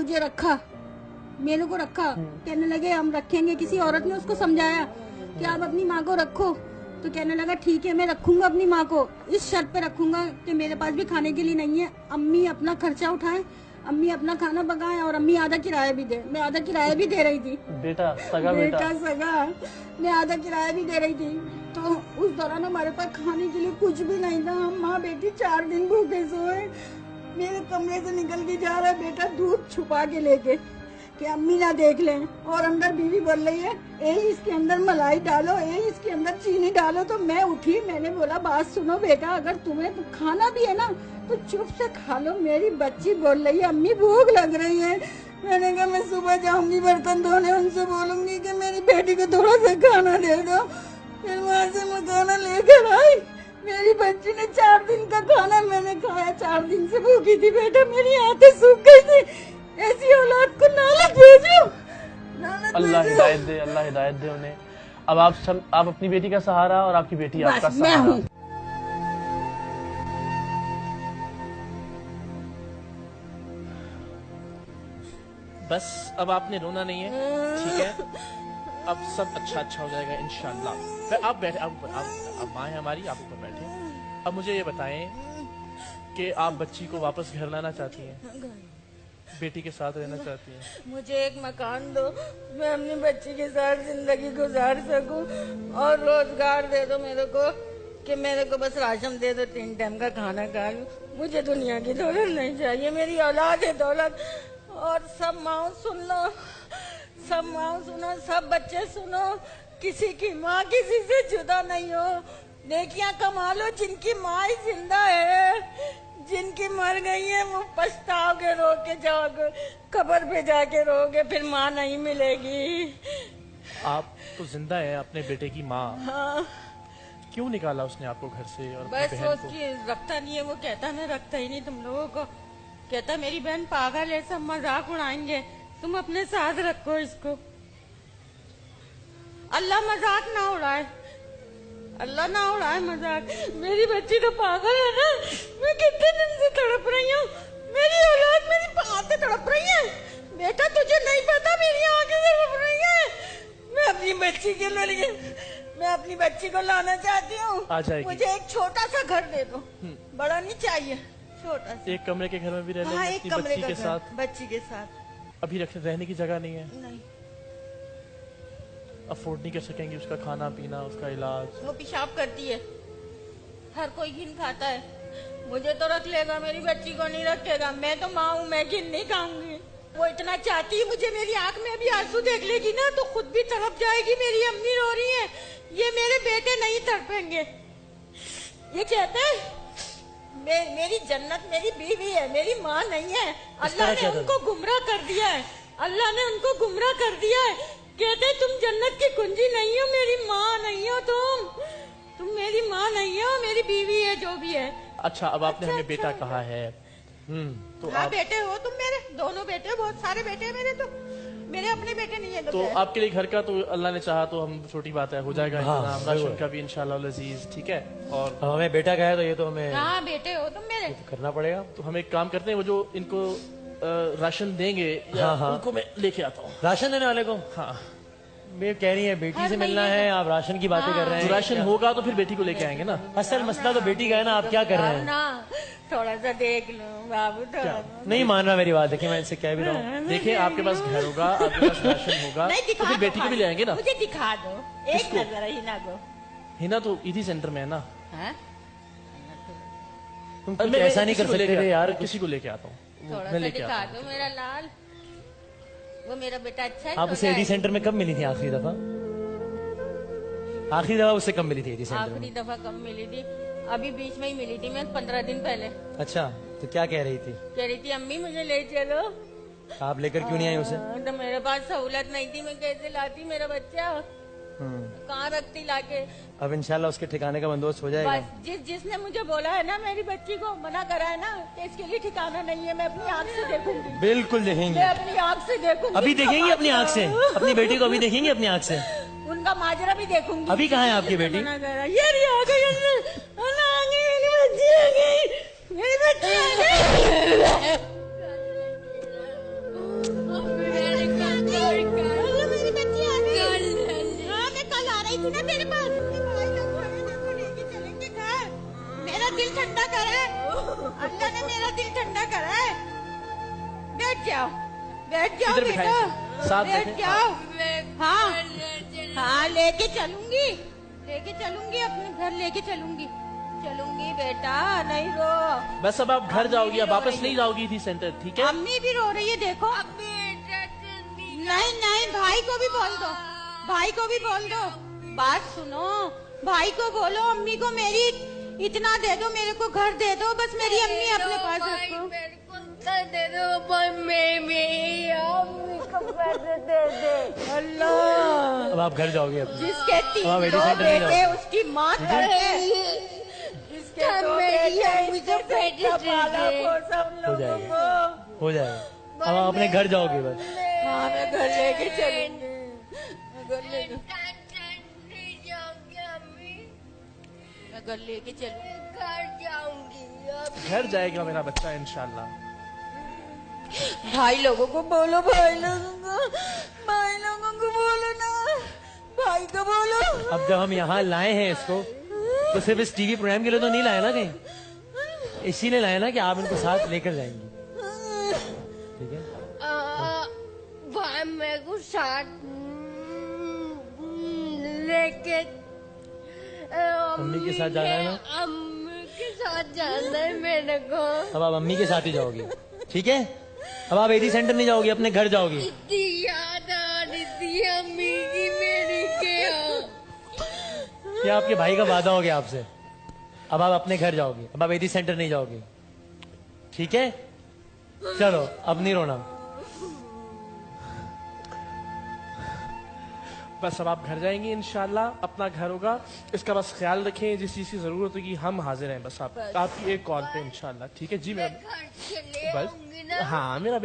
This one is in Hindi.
मुझे रखा, मेरे को रखा। कहने लगे हम रखेंगे। किसी औरत ने उसको समझाया कि आप अपनी माँ को रखो, तो कहने लगा ठीक है मैं रखूंगा अपनी माँ को, इस शर्त पे रखूंगा कि मेरे पास भी खाने के लिए नहीं है, अम्मी अपना खर्चा उठाएं, अम्मी अपना खाना पकाएं और अम्मी आधा किराया भी दे। मैं आधा किराया भी दे रही थी। बेटा सगा बेटा सगा, मैं आधा किराया भी दे रही थी। तो उस दौरान हमारे पास खाने के लिए कुछ भी नहीं था। हम माँ बेटी 4 दिन भूखे सोए। मेरे कमरे से निकल के जा रहा है बेटा दूध छुपा के लेके कि अम्मी ना देख लें, और अंदर बीवी बोल रही है ए इसके अंदर मलाई डालो, ए इसके अंदर चीनी डालो। तो मैं उठी, मैंने बोला बात सुनो बेटा, अगर तुम्हें तो खाना भी है ना तो चुप से खा लो। मेरी बच्ची बोल रही है अम्मी भूख लग रही है। मैंने कहा मैं सुबह जाऊंगी बर्तन धोने, उनसे बोलूंगी कि मेरी बेटी को थोड़ा सा खाना दे दो। फिर वहाँ से मैं खाना लेकर आई। मेरी बच्ची ने 4 दिन का खाना मैंने खाया। 4 दिन से भूखी थी बेटा, मेरी आंखें सूख गई थी। ऐसी औलाद को नालत भेजो, अल्लाह हिदायत दे, अल्लाह हिदायत दे उन्हें। अब आप अपनी बेटी का सहारा और आपकी बेटी आपका सहारा। बस अब आपने रोना नहीं है, ठीक है? अब सब अच्छा हो जाएगा इंशाल्लाह। आप बैठे, आप माँ है हमारी, आप ऊपर बैठे। अब मुझे ये बताएं कि आप बच्ची को वापस घर लाना चाहती हैं, बेटी के साथ रहना चाहती हैं? मुझे एक मकान दो, मैं अपनी बच्ची के साथ जिंदगी गुजार सकूं, और रोजगार दे दो मेरे को कि मेरे को बस राशन दे दो, 3 टाइम का खाना खा लूं। मुझे दुनिया की दौलत नहीं चाहिए, मेरी औलाद है दौलत। और सब माँ सुन लो, सब माँ सुनो, सब बच्चे सुनो, किसी की माँ किसी से जुदा नहीं हो। नेकियां कमा लो जिनकी माँ ही जिंदा है, जिनकी मर गई है वो पछताओगे, रो के जाओगे, कब्र पे जाके रोगे, फिर माँ नहीं मिलेगी। आप तो जिंदा है, अपने बेटे की माँ। हाँ। क्यों निकाला उसने आपको घर से? और बस बहन वो उसकी रखता नहीं है, वो कहता मैं रखता ही नहीं तुम लोगों को। कहता मेरी बहन पागल है, सब मजाक उड़ाएंगे, तुम अपने साथ रखो इसको। अल्लाह मजाक ना उड़ाए, अल्लाह ना उड़ाए मजाक। मेरी बच्ची तो पागल है ना, मैं कितने दिन से तड़प रही हूँ, मेरी औलाद मेरी आंखें तड़प रही है। बेटा तुझे नहीं पता मेरी आंखें तड़प रही है। मैं अपनी बच्ची के लिए, मैं अपनी बच्ची को लाना चाहती हूँ। आ जाएगी। मुझे एक छोटा सा घर दे दो, बड़ा नहीं चाहिए, छोटा सा। एक कमरे के घर में भी रह लेंगे? हाँ, अपनी बच्ची के साथ? बच्ची के साथ। अभी रहने की जगह नहीं है? नहीं। अफोर्ड नहीं कर सकेंगी उसका खाना पीना, उसका इलाज? वो पेशाब करती है, हर कोई घिन खाता है, मुझे तो रख लेगा, मेरी बच्ची को नहीं रखेगा। मैं तो माँ हूँ, मैं घिन नहीं खाऊंगी। वो इतना चाहती है मुझे, मेरी आंख में अभी आंसू देख लेगी ना तो खुद भी तड़प जाएगी। मेरी अम्मी रो रही है, ये मेरे बेटे नहीं तड़पेंगे। ये कहते हैं मेरी जन्नत मेरी बीवी है, मेरी माँ नहीं है। अल्लाह ने उनको गुमराह कर दिया है, अल्लाह ने उनको गुमराह कर दिया है। कहते तुम जन्नत की कुंजी नहीं हो, मेरी माँ नहीं हो, तुम मेरी माँ नहीं हो, मेरी बीवी है जो भी है। अच्छा, अब आपने हमें बेटा कहा है। तो हाँ, बेटे हो तुम मेरे, दोनों बेटे हो, बहुत सारे बेटे हैं मेरे, तो मेरे अपने बेटे नहीं है। तो आपके लिए घर का तो अल्लाह ने चाहा तो हम छोटी बात है, हो जाएगा इंतजाम, राशन का भी इंशाल्लाह अजीज, ठीक है? और हमें बेटा कहा है तो ये तो हमें, हाँ बेटे हो तुम मेरे, तो करना पड़ेगा। तो हम एक काम करते हैं, वो जो इनको राशन देंगे उनको मैं लेके आता हूँ। राशन देने वाले को? हाँ, मैं कह रही है बेटी से मिलना है, आप राशन की बातें कर रहे हैं। तो राशन होगा तो फिर बेटी को लेके आएंगे ना। असल मसला तो बेटी का है ना, आप क्या कर रहे हैं? ना थोड़ा सा देख लो बाबू, थोड़ा नहीं मान रहा मेरी बात, देखिए मैं इनसे कह भी रहा हूँ। देखिए आपके पास घर होगा, आपके पास राशन होगा, तो फिर बेटी को भी ले आएंगे ना। मुझे दिखा दो एक नजर हिना को। हिना तो ईदी सेंटर में है ना। तुम कुछ ऐसा नहीं कर सकते थे यार, किसी को लेके आता हूँ, थोड़ा सा दिखा दो मेरा लाल, वो मेरा बेटा अच्छा है। आप उसे एडी सेंटर में कब मिली थी आखिरी दफा? आखिरी दफा उससे कब मिली थी एडी सेंटर में? आखिरी दफा कब मिली थी? अभी बीच में ही मिली थी, मैं 15 दिन पहले। अच्छा, तो क्या कह रही थी? कह रही थी अम्मी मुझे ले चलो। आप लेकर क्यों नहीं आई उसे? तो मेरे पास सहूलत नहीं थी, मैं कैसे लाती मेरा बच्चा, कहाँ रखती लाके। अब इंशाल्लाह उसके ठिकाने का बंदोबस्त हो जाएगा। बस जिसने मुझे बोला है ना, मेरी बच्ची को मना करा है ना कि इसके लिए ठिकाना नहीं है, मैं अपनी आँख से देखूंगी। बिल्कुल देखेंगे, मैं अपनी आँख से देखूंगी। अभी देखेंगी अपनी आँख से? अपनी बेटी को अभी देखेंगी अपनी आँख से? उनका माजरा भी देखूंगी। अभी कहाँ है आपकी बेटी? मना करा, ये रही आ गई, मेरी बच्ची आ गई, मेरी बच्ची आ गई। करा है। बैठ जाओ इधर बेटा, बिठाएं, साथ बैठ बैठें। जाओ। हाँ लेके चलूंगी अपने घर लेके चलूंगी बेटा, नहीं रो। बस अब आप घर जाओगी, अब वापस नहीं जाओगी थी सेंटर, ठीक है? अम्मी भी रो रही है देखो। नहीं भाई को भी बोल दो, बात सुनो, भाई को बोलो अम्मी को मेरी इतना दे दो, मेरे को घर दे दो, बस मेरी अम्मी अपने पास रखो। दे दो अम्मी को पैसे दे। अल्लाह, अब आप घर जाओगे अब। जिसके अब 3 80 सेंटर नहीं बेटे जाओगे। उसकी माँ तड़पे, जिसके 2 बेटे इसके पेट पाला को सब हो लोगों जाएगा, को। हो जाएगा। अब आप अपने घर जाओगे बस। हाँ मैं घर लेके चलूंगी, मैं घर लेके चलूंगी। घर जाऊंगी। घर जाएगा मेरा बच्चा इंशाल्लाह। भाई लोगों को बोलो, भाई लोगों को बोलो ना, भाई को बोलो। अब जब हम यहाँ लाए हैं इसको, तो सिर्फ इस टीवी प्रोग्राम के लिए तो नहीं लाए ना कहीं, इसीलिए लाए ना कि आप इनको साथ लेकर जाएंगी, ठीक है? भाई मेरे को साथ लेके अम्मी के साथ जाना है ना? अम्मी के साथ जाना है मेरे को। अब आप अम्मी के साथ ही जाओगी, ठीक है? अब आप 80 सेंटर नहीं जाओगी, अपने घर जाओगी। इतनी याद आ रही थी अम्मी की मेरी के। ये आपके भाई का वादा हो गया आपसे। अब आप अपने घर जाओगे, अब आप 80 सेंटर नहीं जाओगे, ठीक है? चलो अब नहीं रोना। बस अब आप घर जाएंगी इंशाल्लाह, अपना घर होगा, इसका बस ख्याल रखें, जिस चीज की जरूरत होगी हम हाजिर हैं, बस आप आपकी एक कॉल पे इंशाल्लाह, ठीक है जी? मैं घर चले बस आऊंगी ना। हाँ मेरा